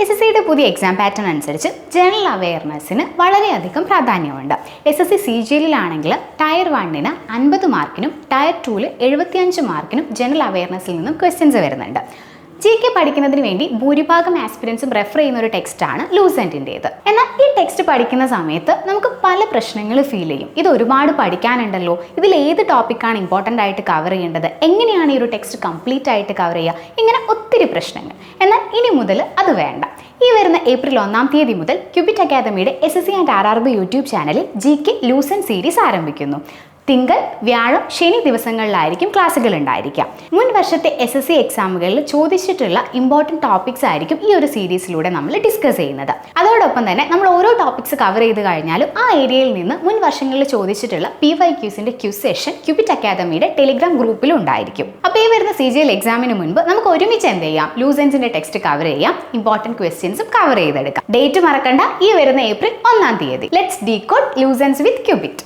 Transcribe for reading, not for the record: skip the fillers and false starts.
SSCയുടെ പുതിയ exam pattern അനുസരിച്ച് general അവയർനെസ്സിന് വളരെയധികം പ്രാധാന്യമുണ്ട്. SSC CGL-ലാണെങ്കിൽ ടയർ 1-ന് 50 മാർക്കിനും ടയർ 2-ൽ 75 മാർക്കിനും ജനറൽ അവയർനെസ്സിൽ നിന്നും ക്വസ്റ്റ്യൻസ് വരുന്നുണ്ട്. GK പഠിക്കുന്നതിന് വേണ്ടി ഭൂരിഭാഗം ആസ്പിരൻസും റെഫർ ചെയ്യുന്ന ഒരു ടെക്സ്റ്റാണ് ലൂസൻറ്റിൻ്റേത്. എന്നാൽ ഈ ടെക്സ്റ്റ് പഠിക്കുന്ന സമയത്ത് നമുക്ക് പല പ്രശ്നങ്ങൾ ഫീൽ ചെയ്യും. ഇത് ഒരുപാട് പഠിക്കാനുണ്ടല്ലോ, ഇതിൽ ഏത് ടോപ്പിക്കാണ് ഇമ്പോർട്ടൻ്റ് ആയിട്ട് കവർ ചെയ്യേണ്ടത്, എങ്ങനെയാണ് ഈ ഒരു ടെക്സ്റ്റ് കംപ്ലീറ്റ് ആയിട്ട് കവർ ചെയ്യുക, ഇങ്ങനെ ഒത്തിരി പ്രശ്നങ്ങൾ. എന്നാൽ ഇനി മുതൽ അത് വേണ്ട. ഈ വരുന്ന ഏപ്രിൽ 1-ാം തീയതി മുതൽ ക്യൂബിറ്റ് അക്കാദമിയുടെ SSC ആൻഡ് RRB യൂട്യൂബ് ചാനലിൽ GK ലൂസൻ സീരീസ് ആരംഭിക്കുന്നു. തിങ്കൾ, വ്യാഴം, ശനി ദിവസങ്ങളിലായിരിക്കും ക്ലാസ്സുകൾ ഉണ്ടായിരിക്കുക. മുൻ വർഷത്തെ SSC എക്സാമുകളിൽ ചോദിച്ചിട്ടുള്ള ഇമ്പോർട്ടൻറ്റ് ടോപ്പിക്സ് ആയിരിക്കും ഈ ഒരു സീരീസിലൂടെ നമ്മൾ ഡിസ്കസ് ചെയ്യുന്നത്. അതോടൊപ്പം തന്നെ നമ്മൾ ഓരോ ടോപ്പിക്സ് കവർ ചെയ്ത് കഴിഞ്ഞാലും ആ ഏരിയയിൽ നിന്ന് മുൻ വർഷങ്ങളിൽ ചോദിച്ചിട്ടുള്ള PYQസിൻ്റെ ക്യൂസ് സെഷൻ ക്യൂബിറ്റ് അക്കാദമിയുടെ ടെലിഗ്രാം ഗ്രൂപ്പിലും ഉണ്ടായിരിക്കും. അപ്പോൾ ഈ വരുന്ന CGL എക്സാമിന് മുൻപ് നമുക്ക് ഒരുമിച്ച് എന്ത് ചെയ്യാം, ലൂസൻസിൻ്റെ ടെക്സ്റ്റ് കവർ ചെയ്യാം, ഇമ്പോർട്ടൻറ്റ് ക്വസ്റ്റ്യൻസും കവർ ചെയ്തെടുക്കാം. ഡേറ്റ് മറക്കണ്ട, ഈ വരുന്ന ഏപ്രിൽ 1-ാം തീയതി. ലെറ്റ്സ് ഡീകോഡ് ലൂസൻസ് വിത്ത് ക്യൂബിറ്റ്.